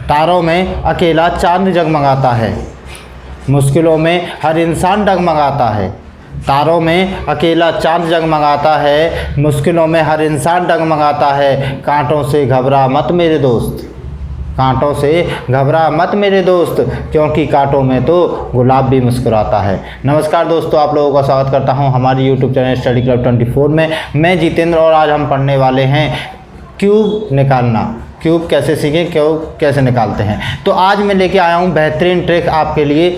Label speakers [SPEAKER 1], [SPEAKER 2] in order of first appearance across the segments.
[SPEAKER 1] तारों में अकेला चांद जगमगाता है, मुश्किलों में हर इंसान डगमगाता है। तारों में अकेला चांद जगमगाता है, मुश्किलों में हर इंसान डगमगाता है। कांटों से घबरा मत मेरे दोस्त, कांटों से घबरा मत मेरे दोस्त, क्योंकि कांटों में तो गुलाब भी मुस्कुराता है। नमस्कार दोस्तों, आप लोगों का स्वागत करता हूं हमारे YouTube चैनल स्टडी क्लब 24 में। मैं जितेंद्र और आज हम पढ़ने वाले हैं क्यूब निकालना। क्यूब कैसे सीखें, क्यूब कैसे निकालते हैं। तो आज मैं लेके आया हूं बेहतरीन ट्रिक आपके लिए,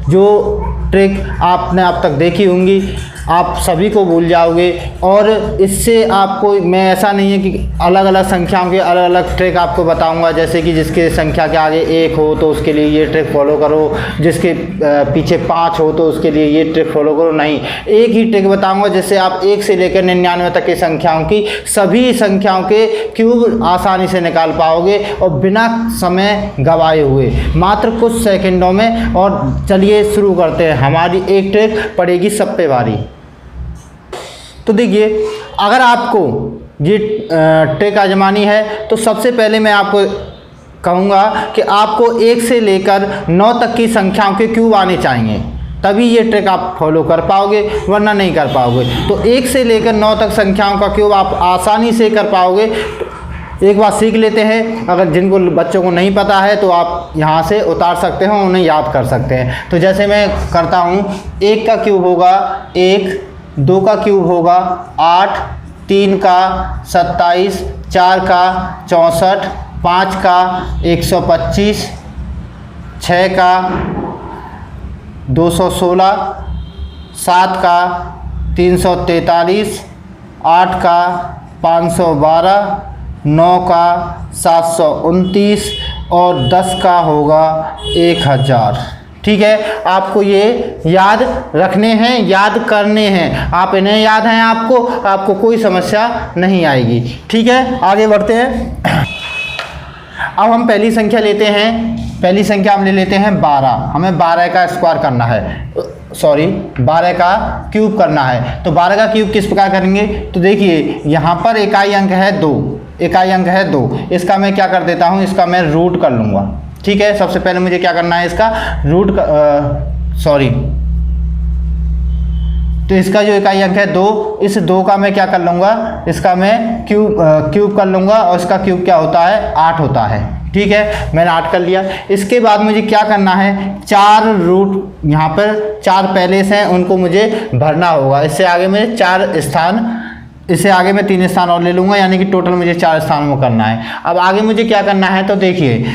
[SPEAKER 1] जो ट्रिक आपने अब तक देखी होंगी, आप सभी को भूल जाओगे। और इससे आपको, मैं ऐसा नहीं है कि अलग अलग संख्याओं के अलग अलग ट्रिक आपको बताऊंगा, जैसे कि जिसके संख्या के आगे 1 हो तो उसके लिए ये ट्रिक फॉलो करो, जिसके पीछे 5 हो तो उसके लिए ये ट्रिक फॉलो करो। नहीं, एक ही ट्रिक बताऊंगा जिससे आप 1 से लेकर 99 तक की संख्याओं की सभी संख्याओं के क्यूब आसानी से निकाल पाओगे और बिना समय गवाए हुए, मात्र कुछ सेकंडों में। और चलिए शुरू करते हैं। हमारी एक ट्रिक पड़ेगी सब पे भारी। तो देखिए, अगर आपको ये ट्रिक आजमानी है तो सबसे पहले मैं आपको कहूँगा कि आपको 1 से लेकर 9 तक की संख्याओं के क्यूब आने चाहिए, तभी ये ट्रिक आप फॉलो कर पाओगे, वरना नहीं कर पाओगे। तो 1 से लेकर 9 तक संख्याओं का क्यूब आप आसानी से कर पाओगे। एक बार सीख लेते हैं। अगर जिनको बच्चों को नहीं पता है तो आप यहाँ से उतार सकते हो, उन्हें याद कर सकते हैं। तो जैसे मैं करता हूँ, 1 का क्यूब होगा 1, 2 का क्यूब होगा 8, 3 का 27, 4 का 64, 5 का 125, 6 का 216, 7 का 343, 8 का 512, 9 का 729 और 10 का होगा 1000। ठीक है, आपको ये याद रखने हैं, याद करने हैं। आप इन्हें याद हैं, आपको कोई समस्या नहीं आएगी। ठीक है, आगे बढ़ते हैं। अब हम पहली संख्या लेते हैं। पहली संख्या हम ले लेते हैं 12। हमें 12 का स्क्वायर करना है, 12 का क्यूब करना है। तो 12 का क्यूब किस प्रकार करेंगे, तो देखिए यहाँ पर इकाई अंक है 2, इकाई अंक है 2। इसका मैं क्या कर देता हूँ, इसका मैं रूट कर लूँगा। ठीक है, सबसे पहले मुझे क्या करना है, इसका रूट तो इसका जो इकाई अंक है 2, इस 2 का मैं क्या कर लूँगा, इसका मैं क्यूब कर लूँगा और इसका क्यूब क्या होता है, 8 होता है। ठीक है, मैंने 8 कर लिया। इसके बाद मुझे क्या करना है, 4 रूट, यहाँ पर 4 पहले से हैं, उनको मुझे भरना होगा। इससे आगे मुझे 4 स्थान, इससे आगे मैं 3 स्थान और ले लूँगा, यानी कि टोटल मुझे 4 स्थानों में करना है। अब आगे मुझे क्या करना है, तो देखिए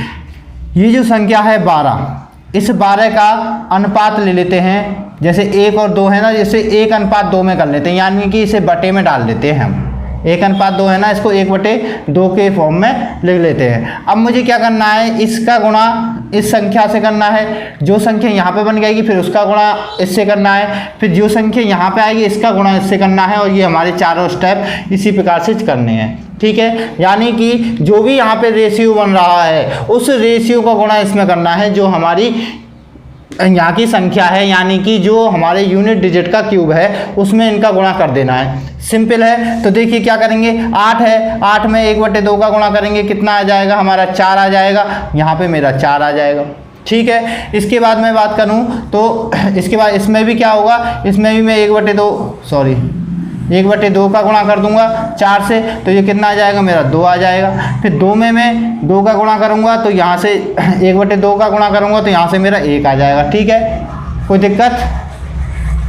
[SPEAKER 1] ये जो संख्या है 12, इस 12 का अनुपात ले लेते हैं। जैसे 1 और 2 है ना, जैसे 1:2 में कर लेते हैं, यानी कि इसे बटे में डाल देते हैं हम। 1:2 है ना, इसको 1/2 के फॉर्म में लिख लेते हैं। अब मुझे क्या करना है, इसका गुणा इस संख्या से करना है, जो संख्या यहाँ पे बन जाएगी फिर उसका गुणा इससे करना है, फिर जो संख्या यहाँ पे आएगी इसका गुणा इससे करना है। और ये हमारे चारों स्टेप इसी प्रकार से करने हैं। ठीक है, यानी कि जो भी यहाँ पे रेशियो बन रहा है उस रेशियो का गुणा इसमें करना है, जो हमारी यहाँ की संख्या है, यानी कि जो हमारे यूनिट डिजिट का क्यूब है उसमें इनका गुणा कर देना है। सिंपल है। तो देखिए क्या करेंगे, 8 है, 8 में 1/2 का गुणा करेंगे, कितना आ जाएगा हमारा, 4 आ जाएगा। यहाँ पे मेरा 4 आ जाएगा। ठीक है, इसके बाद मैं बात करूँ तो इसके बाद इसमें भी क्या होगा, इसमें भी मैं 1/2 का गुणा कर दूंगा 4 से, तो ये कितना आ जाएगा मेरा, 2 आ जाएगा। फिर 2 में मैं 2 का गुणा करूंगा तो यहाँ से 1/2 का गुणा करूंगा तो यहाँ से मेरा 1 आ जाएगा। ठीक है, कोई दिक्कत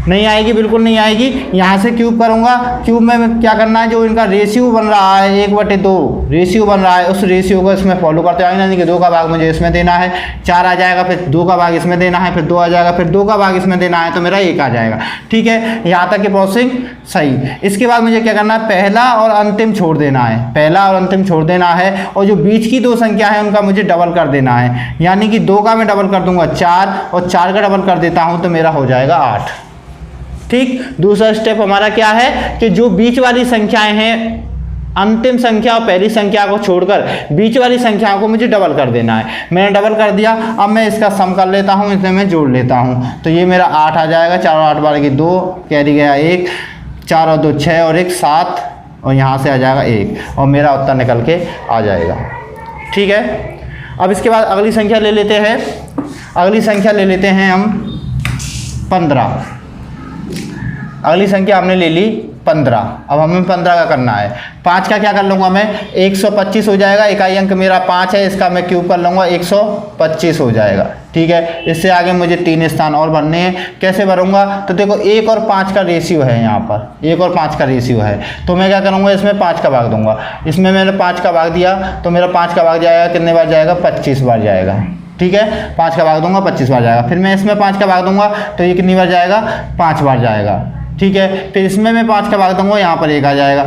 [SPEAKER 1] नहीं आएगी, बिल्कुल नहीं आएगी। यहाँ से क्यूब करूँगा, क्यूब में क्या करना है, जो इनका रेशियो बन रहा है 1/2 रेशियो बन रहा है, उस रेशियो को इसमें फॉलो करते आएंगे, यानी कि 2 का भाग मुझे इसमें देना है, 4 आ जाएगा, फिर 2 का भाग इसमें देना है, फिर 2 आ जाएगा, फिर 2 का भाग इसमें देना है, तो मेरा 1 आ जाएगा। ठीक है, यहाँ तक की प्रोसेसिंग सही। इसके बाद मुझे क्या करना है, पहला और अंतिम छोड़ देना है, पहला और अंतिम छोड़ देना है, और जो बीच की 2 संख्या है उनका मुझे डबल कर देना है, यानी कि 2 का मैं डबल कर दूंगा 4 और 4 का डबल कर देता हूँ तो मेरा हो जाएगा 8। ठीक, दूसरा स्टेप हमारा क्या है कि जो बीच वाली संख्याएं हैं, अंतिम संख्या और पहली संख्या को छोड़कर बीच वाली संख्याओं को मुझे डबल कर देना है। मैंने डबल कर दिया, अब मैं इसका सम कर लेता हूँ, इसमें मैं जोड़ लेता हूँ, तो ये मेरा 8 आ जाएगा। 4 और 8 बार की 2, कैरी गया 1, 4 और 2 6 और 1 7, और यहाँ से आ जाएगा 1, और मेरा उत्तर निकल के आ जाएगा। ठीक है, अब इसके बाद अगली संख्या ले लेते हैं, अगली संख्या ले लेते हैं हम 15। अगली संख्या हमने ले ली 15। अब हमें 15 का करना है। 5 का क्या कर लूँगा मैं, 125 हो जाएगा। इकाई अंक मेरा 5 है, इसका मैं क्यूब कर लूँगा, 125 हो जाएगा। ठीक है, इससे आगे मुझे 3 स्थान और भरने हैं। कैसे भरूँगा, तो देखो 1 और 5 का रेशियो है, यहाँ पर 1 और 5 का रेशियो है, तो मैं क्या करूँगा, इसमें 5 का भाग दूंगा। इसमें मैंने 5 का भाग दिया तो मेरा 5 का भाग जाएगा, कितने बार जाएगा, 25 बार जाएगा। ठीक है, 5 का भाग दूंगा, 25 बार जाएगा। फिर मैं इसमें 5 का भाग दूंगा तो ये कितनी बार जाएगा, 5 बार जाएगा। ठीक है, फिर इसमें मैं 5 का भाग दूंगा, यहाँ पर 1 आ जाएगा।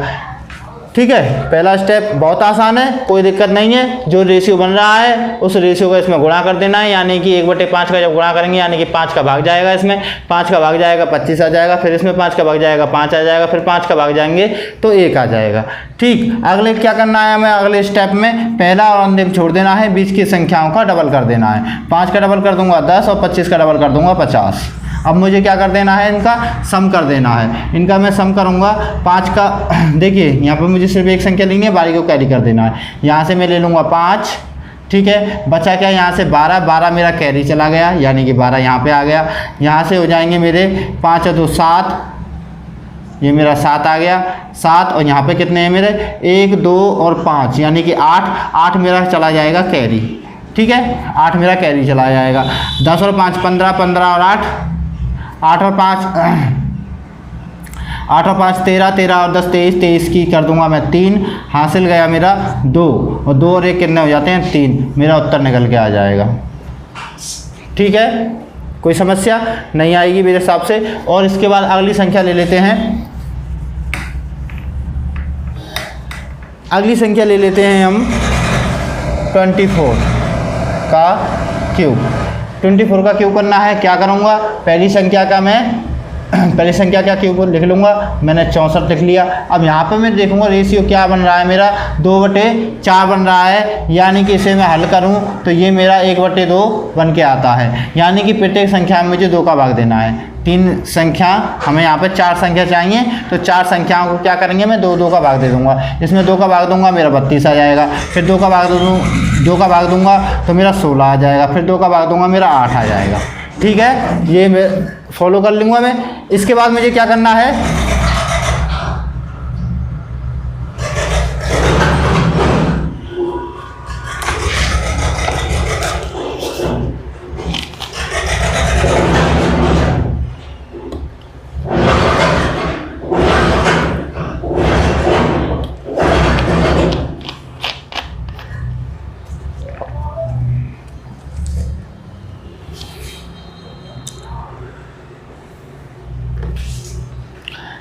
[SPEAKER 1] ठीक है, पहला स्टेप बहुत आसान है, कोई दिक्कत नहीं है। जो रेशियो बन रहा है उस रेशियो को इसमें गुणा कर देना है, यानी कि 1/5 का जब गुणा करेंगे यानी कि 5 का भाग जाएगा, इसमें 5 का भाग जाएगा 25 आ जाएगा। फिर इसमें 5 का भाग जाएगा 5 आ जाएगा। फिर 5 का भाग जाएंगे तो 1 आ जाएगा। ठीक, अगले क्या करना है हमें, अगले स्टेप में पहला और अंतिम छोड़ देना है, बीच की संख्याओं का डबल कर देना है। 5 का डबल कर दूंगा 10 और 25 का डबल कर दूंगा 50। अब मुझे क्या कर देना है, इनका सम कर देना है। इनका मैं सम करूंगा 5 का, देखिए यहाँ पर मुझे सिर्फ एक संख्या लेनी है, बारी को कैरी कर देना है। यहाँ से मैं ले लूँगा 5। ठीक है, बचा क्या, यहाँ से 12 मेरा कैरी चला गया, यानी कि 12 यहाँ पे आ गया। यहाँ से हो जाएंगे मेरे 5 और 2 7, ये मेरा 7 आ गया, 7। और यहाँ पे कितने हैं मेरे, 1 2 और 5, यानी कि 8 मेरा चला जाएगा कैरी। ठीक है, 8 मेरा कैरी चला जाएगा। 10 और 5 15, 15 और 8 और 5 13, 13 और 10 23, 23 की कर दूंगा मैं 3। हासिल गया मेरा 2 और 2 और 1 कितने हो जाते हैं, 3। मेरा उत्तर निकल के आ जाएगा। ठीक है, कोई समस्या नहीं आएगी मेरे हिसाब से। और इसके बाद अगली संख्या ले लेते हैं, अगली संख्या ले लेते हैं हम 24 का क्यूब। 24 का क्यूब करना है, क्या करूँगा, पहली संख्या का मैं पहली संख्या का क्यूब लिख लूँगा, मैंने 64 लिख लिया। अब यहाँ पे मैं देखूँगा रेशियो क्या बन रहा है, मेरा 2/4 बन रहा है, यानी कि इसे मैं हल करूँ तो ये मेरा 1/2 बन के आता है। यानी कि प्रत्येक संख्या में मुझे 2 का भाग देना है। 3 संख्या, हमें यहाँ पे 4 संख्या चाहिए, तो 4 संख्याओं को क्या करेंगे, मैं 2 का भाग दे दूँगा। इसमें 2 का भाग दूंगा, मेरा 32 आ जाएगा। फिर 2 का भाग दूंगा तो मेरा 16 आ जाएगा। फिर 2 का भाग दूंगा, मेरा 8 आ जाएगा। ठीक है, ये मैं फॉलो कर लूँगा मैं। इसके बाद मुझे क्या करना है,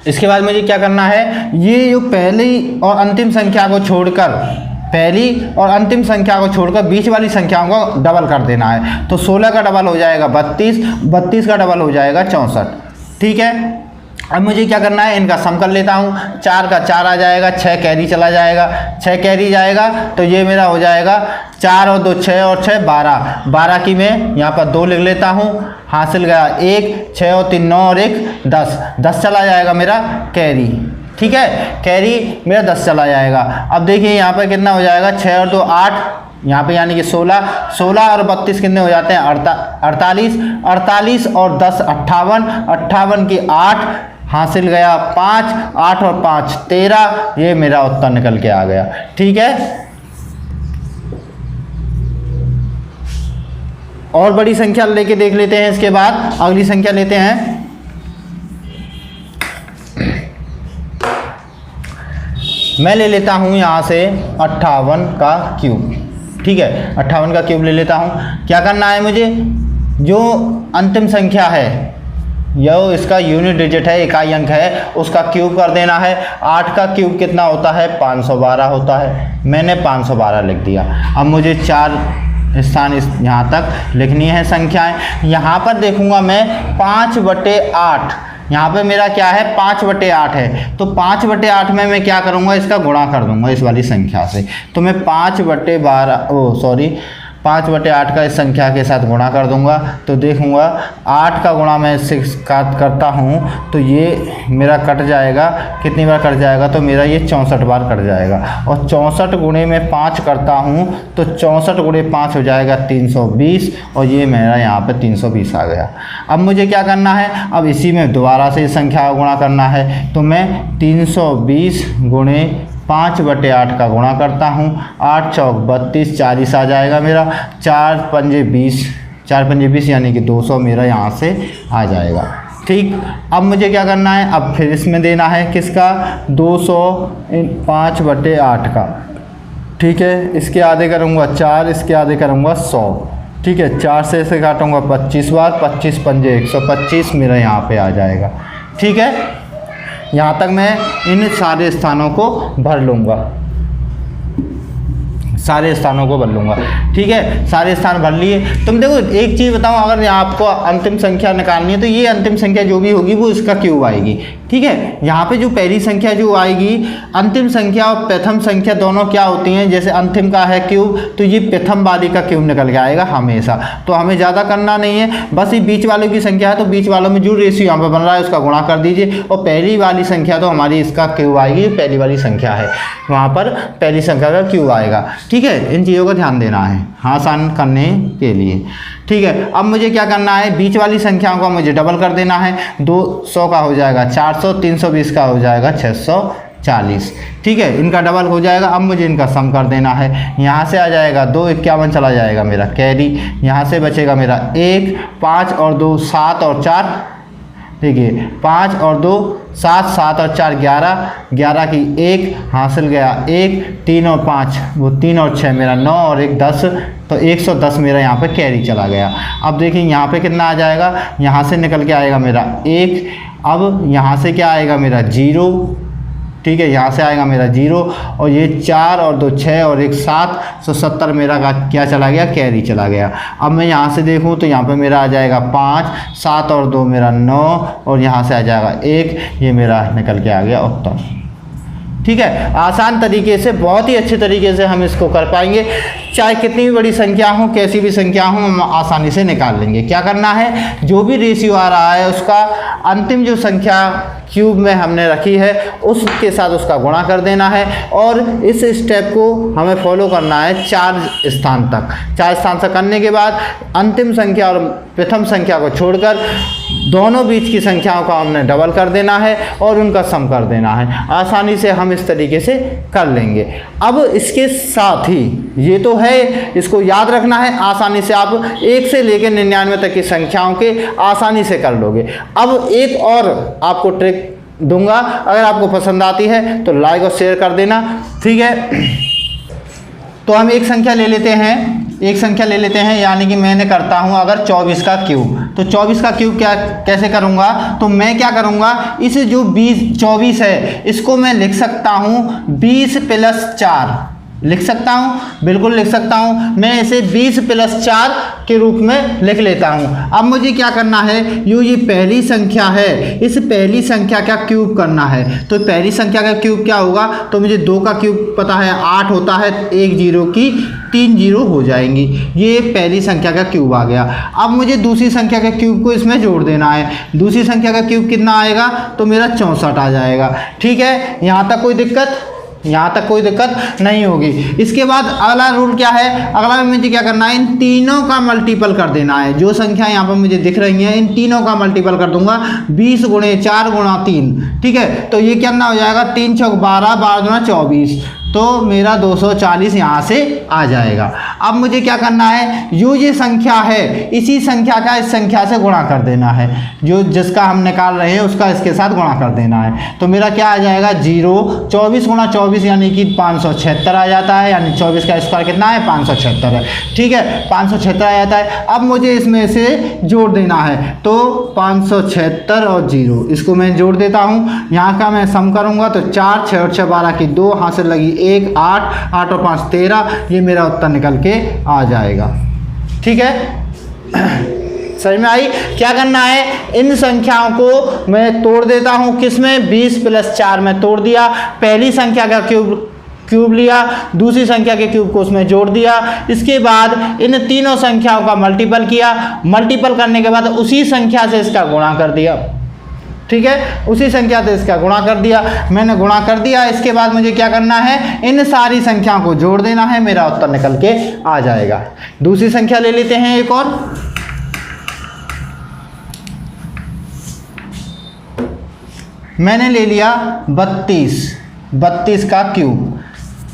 [SPEAKER 1] इसके बाद मुझे क्या करना है, ये जो पहली और अंतिम संख्या को छोड़कर, पहली और अंतिम संख्या को छोड़कर बीच वाली संख्याओं को डबल कर देना है। तो 16 का डबल हो जाएगा 32, 32 का डबल हो जाएगा 64। ठीक है, अब मुझे क्या करना है, इनका सम कर लेता हूँ। 4 का 4 आ जाएगा, 6 कैरी चला जाएगा, 6 कैरी जाएगा तो ये मेरा हो जाएगा 4 और 2 6 और 6 12, 12 की मैं यहाँ पर 2 लिख लेता हूँ। हासिल गया 1, 6 और 3 9 और 1 10, 10 चला जाएगा मेरा कैरी। ठीक है, कैरी मेरा 10 चला जाएगा। अब देखिए यहाँ पर कितना हो जाएगा, 6 और 2 8, यहाँ पे यानी कि 16, 16 और 32 कितने हो जाते हैं, 48, 48 और 10 58, 58 की 8, हासिल गया 5, 8 और 5 13, ये मेरा उत्तर निकल के आ गया। ठीक है, और बड़ी संख्या लेके देख लेते हैं। इसके बाद अगली संख्या लेते हैं, मैं ले लेता हूं यहां से 58 का क्यूब। ठीक है, 58 का क्यूब ले लेता हूं। क्या करना है मुझे, जो अंतिम संख्या है, यो इसका यूनिट डिजिट है, इकाई अंक है, उसका क्यूब कर देना है। 8 का क्यूब कितना होता है, 512 होता है। मैंने 512 लिख दिया। अब मुझे 4 स्थान इस यहाँ तक लिखनी है संख्याएं। यहाँ पर देखूंगा मैं 5/8, यहाँ पे मेरा क्या है 5/8 है, तो 5/8 में मैं क्या करूँगा, इसका गुणा कर दूंगा इस वाली संख्या से। तो मैं 5/12 5/8 का इस संख्या के साथ गुणा कर दूंगा तो देखूंगा 8 का गुणा मैं इससे करता हूँ तो ये मेरा कट जाएगा, कितनी बार कट जाएगा तो मेरा ये 64 बार कट जाएगा। और 64 गुणे में 5 करता हूँ तो 64 गुणे 5 हो जाएगा 320 और ये मेरा यहाँ पे 320 आ गया। अब मुझे क्या करना है, अब इसी में दोबारा से इस संख्या का गुणा करना है तो मैं 320 गुणे 5/8 का गुणा करता हूँ, 8 चौक 32, 40 आ जाएगा मेरा, 4 पंजे 20 यानी कि 200 मेरा यहाँ से आ जाएगा। ठीक, अब मुझे क्या करना है, अब फिर इसमें देना है किसका, 200 5/8 का। ठीक है, इसके आधे करूँगा 4, इसके आधे करूँगा 100। ठीक है, 4 से इसे काटूँगा 25 बार, 25 पंजे 125 मेरा यहाँ पे आ जाएगा। ठीक है, यहाँ तक मैं इन सारे स्थानों को भर लूँगा, सारे स्थानों को भर लूँगा। ठीक है, सारे स्थान भर लिए। तुम देखो एक चीज़ बताऊँ, अगर आपको अंतिम संख्या निकालनी है तो ये अंतिम संख्या जो भी होगी वो इसका क्यूब आएगी। ठीक है, यहाँ पे जो पहली संख्या जो आएगी, अंतिम संख्या और प्रथम संख्या दोनों क्या होती हैं, जैसे अंतिम का है क्यूब तो ये प्रथम वाली का क्यूब निकल के आएगा हमेशा। तो हमें ज़्यादा करना नहीं है, बस ये बीच वालों की संख्या है तो बीच वालों में जो रेशियो यहाँ पर बन रहा है उसका गुणा कर दीजिए और पहली वाली संख्या तो हमारी इसका क्यूब आएगी, पहली वाली संख्या है वहाँ पर पहली संख्या का क्यूब आएगा। ठीक है, इन चीज़ों का ध्यान देना है आसान करने के लिए। ठीक है, अब मुझे क्या करना है, बीच वाली संख्याओं को मुझे डबल कर देना है, 200 का हो जाएगा 400, 320 का हो जाएगा 640। ठीक है, इनका डबल हो जाएगा। अब मुझे इनका सम कर देना है, यहाँ से आ जाएगा 251 चला जाएगा मेरा कैरी, यहाँ से बचेगा मेरा 1, 5 और 2 7 और 4, देखिए 5 और 2 7, 7 और 4 11, 11 की 1 हासिल गया 1, 3 और 5 वो 3 और 6 मेरा 9 और 1 10, तो 110 मेरा यहाँ पे कैरी चला गया। अब देखिए यहाँ पे कितना आ जाएगा, यहाँ से निकल के आएगा मेरा 1, अब यहाँ से क्या आएगा मेरा 0। ठीक है, यहाँ से आएगा मेरा 0 और ये 4 और 2 6 और 1 7, 170 मेरा का क्या चला गया, कैरी चला गया। अब मैं यहाँ से देखूँ तो यहाँ पे मेरा आ जाएगा 5, 7 और 2 मेरा 9 और यहाँ से आ जाएगा 1, ये मेरा निकल के आ गया उत्तर। ठीक है, आसान तरीके से, बहुत ही अच्छे तरीके से हम इसको कर पाएंगे, चाहे कितनी भी बड़ी संख्या हो, कैसी भी संख्या हो, हम आसानी से निकाल लेंगे। क्या करना है, जो भी रेशियो आ रहा है उसका अंतिम जो संख्या क्यूब में हमने रखी है उसके साथ उसका गुणा कर देना है और इस स्टेप को हमें फॉलो करना है 4 स्थान तक। 4 स्थान तक करने के बाद अंतिम संख्या और प्रथम संख्या को छोड़कर दोनों बीच की संख्याओं का हमने डबल कर देना है और उनका सम कर देना है। आसानी से हम इस तरीके से कर लेंगे। अब इसके साथ ही ये तो है, इसको याद रखना है, आसानी से आप 1 से लेकर 99 तक की संख्याओं के आसानी से कर लोगे। अब एक और आपको ट्रिक दूंगा, अगर आपको पसंद आती है तो लाइक और शेयर कर देना। ठीक है, तो हम एक संख्या ले लेते हैं, यानी कि मैंने करता हूं अगर 24 का क्यूब, तो 24 का क्यूब कैसे करूंगा, तो मैं क्या करूंगा, इस जो 24 है इसको मैं लिख सकता हूं 20 + 4 लिख सकता हूँ, बिल्कुल लिख सकता हूँ। मैं इसे 20 + 4 के रूप में लिख लेता हूँ। अब मुझे क्या करना है, ये पहली संख्या है, इस पहली संख्या का क्यूब करना है। तो पहली संख्या का क्यूब क्या होगा, तो मुझे 2 का क्यूब पता है 8 होता है, 1 0 की 3 0 हो जाएंगी। ये पहली संख्या का क्यूब आ गया। अब मुझे दूसरी संख्या का क्यूब को इसमें जोड़ देना है। दूसरी संख्या का क्यूब कितना आएगा, तो मेरा 64 आ जाएगा। ठीक है, यहाँ तक कोई दिक्कत नहीं होगी। इसके बाद अगला रूल क्या है, अगला मुझे क्या करना है, इन तीनों का मल्टीपल कर देना है। जो संख्या यहाँ पर मुझे दिख रही हैं इन तीनों का मल्टीपल कर दूंगा, 20 × 4 × 3। ठीक है, तो ये कितना हो जाएगा, 3 चौक 12, 12 × 24, तो मेरा 240 यहाँ से आ जाएगा। अब मुझे क्या करना है, ये संख्या है इसी संख्या का इस संख्या से गुणा कर देना है, जो जिसका हम निकाल रहे हैं उसका इसके साथ गुणा कर देना है। तो मेरा क्या आ जाएगा, 0, 24 × 24 यानी कि 576 आ जाता है, यानी 24 का स्क्वायर कितना है, 576 है। ठीक है, 576 आ जाता है। अब मुझे इसमें से जोड़ देना है, तो 576 और 0 इसको मैं जोड़ देता हूँ। यहाँ का मैं सम करूँगा तो 4 6 और 6 12 की 2 हासिल लगी 1 8 8 और 5 13, ये मेरा उत्तर निकल के आ जाएगा। ठीक है, समझ में आई। क्या करना है, इन संख्याओं को मैं तोड़ देता हूं, किसमें, 20 + 4 में तोड़ दिया। पहली संख्या का क्यूब क्यूब लिया, दूसरी संख्या के क्यूब को उसमें जोड़ दिया, इसके बाद इन तीनों संख्याओं का मल्टीपल किया, मल्टीपल करने के बाद उसी संख्या से इसका गुणा कर दिया। ठीक है, उसी संख्या से इसका गुणा कर दिया। मैंने गुणा कर दिया, इसके बाद मुझे क्या करना है, इन सारी संख्याओं को जोड़ देना है, मेरा उत्तर निकल के आ जाएगा। दूसरी संख्या ले लेते हैं एक और। मैंने ले लिया 32 का क्यूब।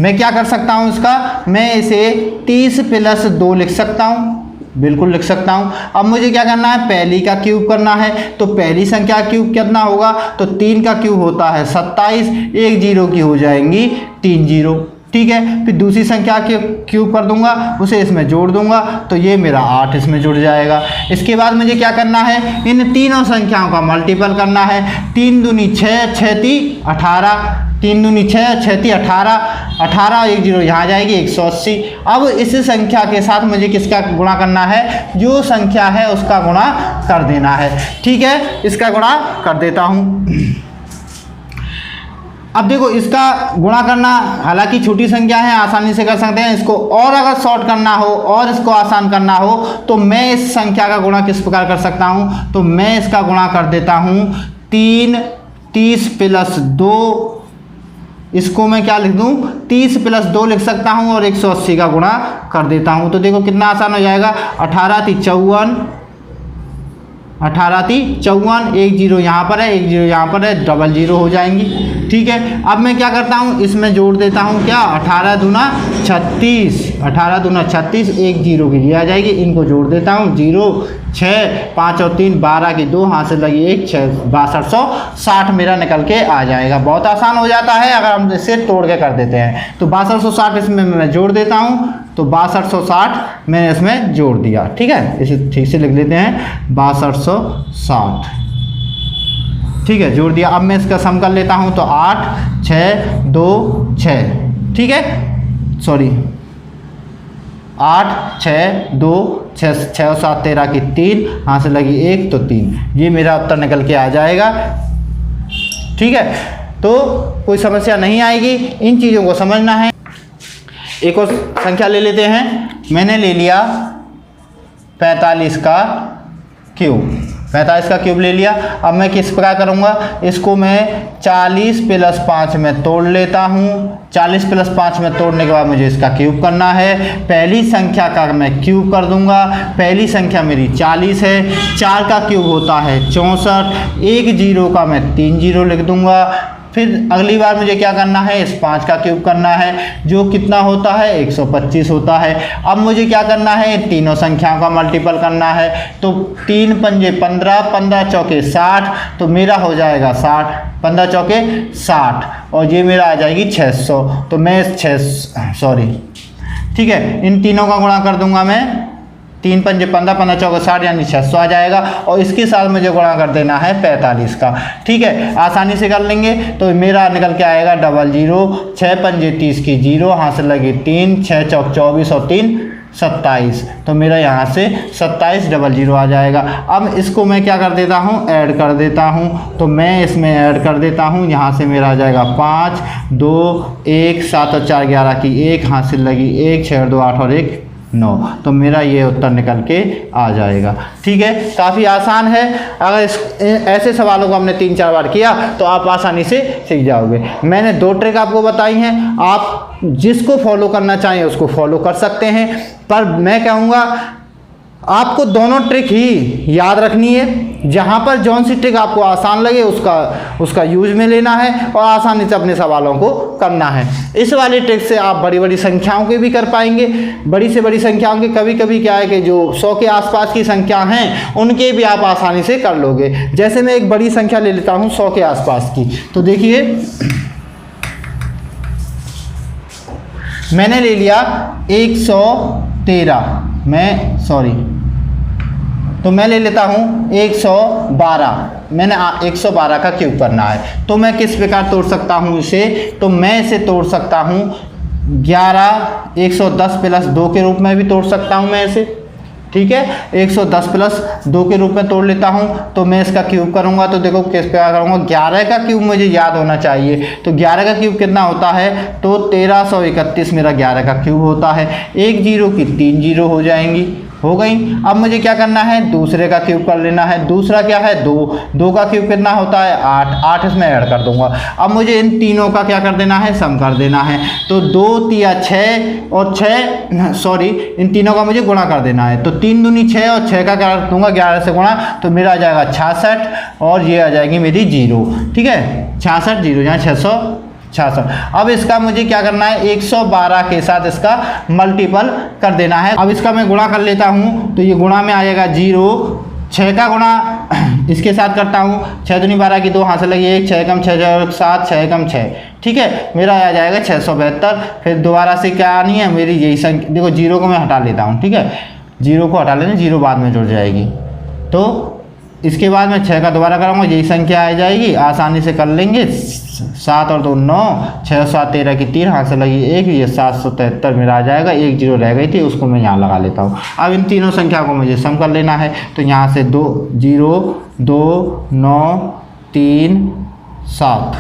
[SPEAKER 1] मैं क्या कर सकता हूँ इसका, मैं इसे 30 + 2 लिख सकता हूँ, बिल्कुल लिख सकता हूँ। अब मुझे क्या करना है, पहली का क्यूब करना है, तो पहली संख्या का क्यूब कितना होगा, तो 3 का क्यूब होता है 27, एक जीरो की हो जाएंगी 3 जीरो। ठीक है, फिर दूसरी संख्या के क्यूब कर दूंगा, उसे इसमें जोड़ दूंगा, तो ये मेरा 8 इसमें जुड़ जाएगा। इसके बाद मुझे क्या करना है, इन तीनों संख्याओं का मल्टीपल करना है। 3 दूनी 6, 6 × 18, 3 दूनी 6, 6 × 18, 18 एक जीरो यहाँ जाएगी 180। अब इस संख्या के साथ मुझे किसका गुणा करना है, जो संख्या है उसका गुणा कर देना है। ठीक है, इसका गुणा कर देता हूँ। अब देखो, इसका गुणा करना हालांकि छोटी संख्या है, आसानी से कर सकते हैं इसको, और अगर शॉर्ट करना हो और इसको आसान करना हो तो मैं इस संख्या का गुणा किस प्रकार कर सकता हूँ, तो मैं इसका गुणा कर देता हूँ 3 30 + 2, इसको मैं क्या लिख दूँ, 30 + 2 लिख सकता हूँ और 180 का गुणा कर देता हूँ। तो देखो कितना आसान हो जाएगा, 18 × 54, 18 × 54, एक जीरो यहाँ पर है, एक जीरो यहाँ पर है, डबल जीरो हो जाएंगी। ठीक है, अब मैं क्या करता हूँ, इसमें जोड़ देता हूँ क्या, 18 दूना 36, 18 दूना 36, एक जीरो की जी आ जाएगी, इनको जोड़ देता हूँ, 0 6 5 और 3 12 की 2, हाथ से लगी 1 6 6260 मेरा निकल के आ जाएगा। बहुत आसान हो जाता है अगर हम इसे तोड़ के कर देते हैं। तो 6260 इसमें मैं जोड़ देता हूँ, तो 6260 मैंने इसमें जोड़ दिया। ठीक है, इसे ठीक से लिख लेते हैं, 6260। ठीक है, जोड़ दिया। अब मैं इसका सम कर लेता हूँ, तो 8 6 2 6। ठीक है, सॉरी 8 6 2 6 6 और 7 13 की 3, यहाँ से लगी 1 तो 3, ये मेरा उत्तर निकल के आ जाएगा। ठीक है, तो कोई समस्या नहीं आएगी, इन चीज़ों को समझना है। एक और संख्या ले लेते हैं। मैंने ले लिया 45 का क्यूब, 45 का क्यूब ले लिया। अब मैं किस प्रकार करूँगा, इसको मैं 40 + 5 में तोड़ लेता हूँ। 40 + 5 में तोड़ने के बाद मुझे इसका क्यूब करना है। पहली संख्या का मैं क्यूब कर दूंगा, पहली संख्या मेरी 40 है, 4 का क्यूब होता है 64, एक जीरो का मैं 3 जीरो लिख दूंगा। फिर अगली बार मुझे क्या करना है, इस 5 का क्यूब करना है, जो कितना होता है 125 होता है। अब मुझे क्या करना है, तीनों संख्याओं का मल्टीपल करना है। तो 3 × 5 = 15, 15 चौके 60, तो मेरा हो जाएगा 60, 15 चौके 60, और ये मेरा आ जाएगी 600। तो मैं ठीक है, इन तीनों का गुणा कर दूंगा मैं, 3 × 5 = 15, 15 चौके 60, यानी 600 आ जाएगा। और इसके साथ मुझे गुणा कर देना है 45 का। ठीक है, आसानी से कर लेंगे, तो मेरा निकल के आएगा 00, 6 × 5 = 30 की 0, यहाँ से लगी 3, 6 चौक 24 और 3 27, तो मेरा यहाँ से 27 00 आ जाएगा। अब इसको मैं क्या कर देता हूँ, ऐड कर देता हूँ। तो मैं इसमें ऐड कर देता हूँ, यहाँ से मेरा आ जाएगा 5 2 1 7 और 4 11 की 1, हाथ से लगी 1 6 और 2 8 और 1 9, तो मेरा ये उत्तर निकल के आ जाएगा। ठीक है, काफ़ी आसान है। अगर ऐसे सवालों को हमने 3-4 बार किया तो आप आसानी से सीख जाओगे। मैंने 2 ट्रिक आपको बताई हैं, आप जिसको फॉलो करना चाहें उसको फॉलो कर सकते हैं, पर मैं कहूँगा आपको दोनों ट्रिक ही याद रखनी है। जहाँ पर जौन सी ट्रिक आपको आसान लगे उसका यूज में लेना है और आसानी से अपने सवालों को करना है। इस वाली ट्रिक से आप बड़ी बड़ी संख्याओं के भी कर पाएंगे। बड़ी से बड़ी संख्याओं के कभी कभी क्या है कि जो 100 के आसपास की संख्या हैं उनके भी आप आसानी से कर लोगे। जैसे मैं एक बड़ी संख्या ले लेता हूँ 100 के आसपास की, तो देखिए मैंने ले लिया 113, तो मैं ले लेता हूँ 112। मैंने 112 का क्यूब करना है, तो मैं किस प्रकार तोड़ सकता हूँ इसे, तो मैं इसे तोड़ सकता हूँ 110 + 2 के रूप में भी तोड़ सकता हूँ मैं इसे। ठीक है। 110 प्लस 2 के रूप में तोड़ लेता हूँ, तो मैं इसका क्यूब करूँगा तो देखो किस प्रकार करूँगा। 11 का क्यूब मुझे याद होना चाहिए, तो 11 का क्यूब कितना होता है, तो 1331 मेरा 11 का क्यूब होता है। एक जीरो की 3 जीरो हो जाएंगी, हो गई। अब मुझे क्या करना है, दूसरे का क्यूब कर लेना है। दूसरा क्या है, 2 का क्यूब कितना होता है, 8 इसमें ऐड कर दूंगा। अब मुझे इन तीनों का क्या कर देना है, सम कर देना है। तो 2 तिया 6 और 6 सॉरी इन तीनों का मुझे गुणा कर देना है। तो 3 दूनी 6 और 6 का क्या कर दूंगा, 11 से गुणा, तो मेरा आ जाएगा 66 और ये आ जाएगी मेरी 0। ठीक है, 66 0 यहाँ 666। अब इसका मुझे क्या करना है, 112 के साथ इसका मल्टीपल कर देना है। अब इसका मैं गुणा कर लेता हूँ, तो ये गुणा में आ जाएगा 0, 6 का गुणा इसके साथ करता हूँ, 6 दूनी 12 की 2 हाथ से लगी 1, 6 कम 6 7, 6 कम 6। ठीक है, मेरा आ जाएगा 672। फिर दोबारा से क्या आनी है मेरी यही संख्या, देखो 0 को मैं हटा लेता हूँ। ठीक है, 0 को हटा लेना, 0 बाद में जुड़ जाएगी। तो इसके बाद मैं 6 का दोबारा कराऊंगा, यही संख्या आ जाएगी, आसानी से कर लेंगे। 7 और 2 9, 6 7 13 की 3 हाथ से लगी 1, ये 773 मेरा आ जाएगा। 1 0 रह गई थी, उसको मैं यहाँ लगा लेता हूँ। अब इन तीनों संख्या को मुझे सम कर लेना है, तो यहाँ से 2 0 2 9 3 7।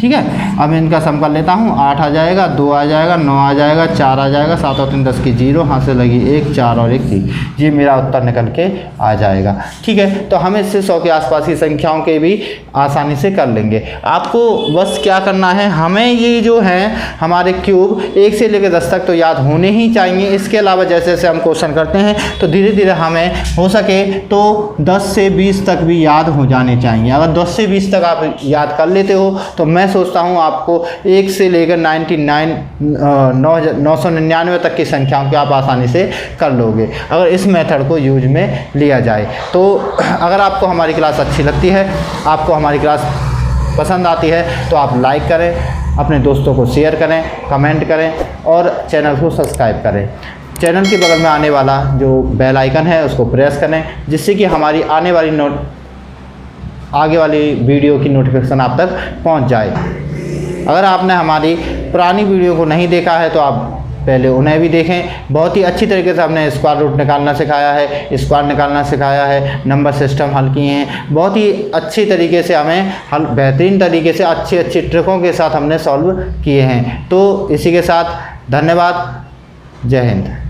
[SPEAKER 1] ठीक है, अब इनका सम कर लेता हूँ। 8 आ जाएगा, 2 आ जाएगा, 9 आ जाएगा, 4 आ जाएगा, 7 और 3 10 की 0 हाथ से लगी 1, 4 और 1 3। ये मेरा उत्तर निकल के आ जाएगा। ठीक है, तो हम इससे 100 के आसपास की संख्याओं के भी आसानी से कर लेंगे। आपको बस क्या करना है, हमें ये जो है हमारे क्यूब 1 से लेकर 10 तक तो याद होने ही चाहिए। इसके अलावा जैसे जैसे हम क्वेश्चन करते हैं तो धीरे धीरे हमें हो सके तो 10 से 20 तक भी याद हो जाने चाहिए। अगर 10 से 20 तक आप याद कर लेते हो तो मैं सोचता हूँ आपको 1 से लेकर 999 तक की संख्याओं को आप आसानी से कर लोगे, अगर इस मेथड को यूज में लिया जाए। तो अगर आपको हमारी क्लास अच्छी लगती है, आपको हमारी क्लास पसंद आती है, तो आप लाइक करें, अपने दोस्तों को शेयर करें, कमेंट करें और चैनल को सब्सक्राइब करें। चैनल के बगल में आने वाला जो बेल आइकन है उसको प्रेस करें, जिससे कि हमारी आगे वाली वीडियो की नोटिफिकेशन आप तक पहुंच जाए। अगर आपने हमारी पुरानी वीडियो को नहीं देखा है तो आप पहले उन्हें भी देखें। बहुत ही अच्छी तरीके से हमने स्क्वायर रूट निकालना सिखाया है, स्क्वायर निकालना सिखाया है, नंबर सिस्टम हल किए हैं। बहुत ही अच्छी तरीके से हमें हल बेहतरीन तरीके से अच्छी अच्छी ट्रिकों के साथ हमने सॉल्व किए हैं। तो इसी के साथ धन्यवाद, जय हिंद।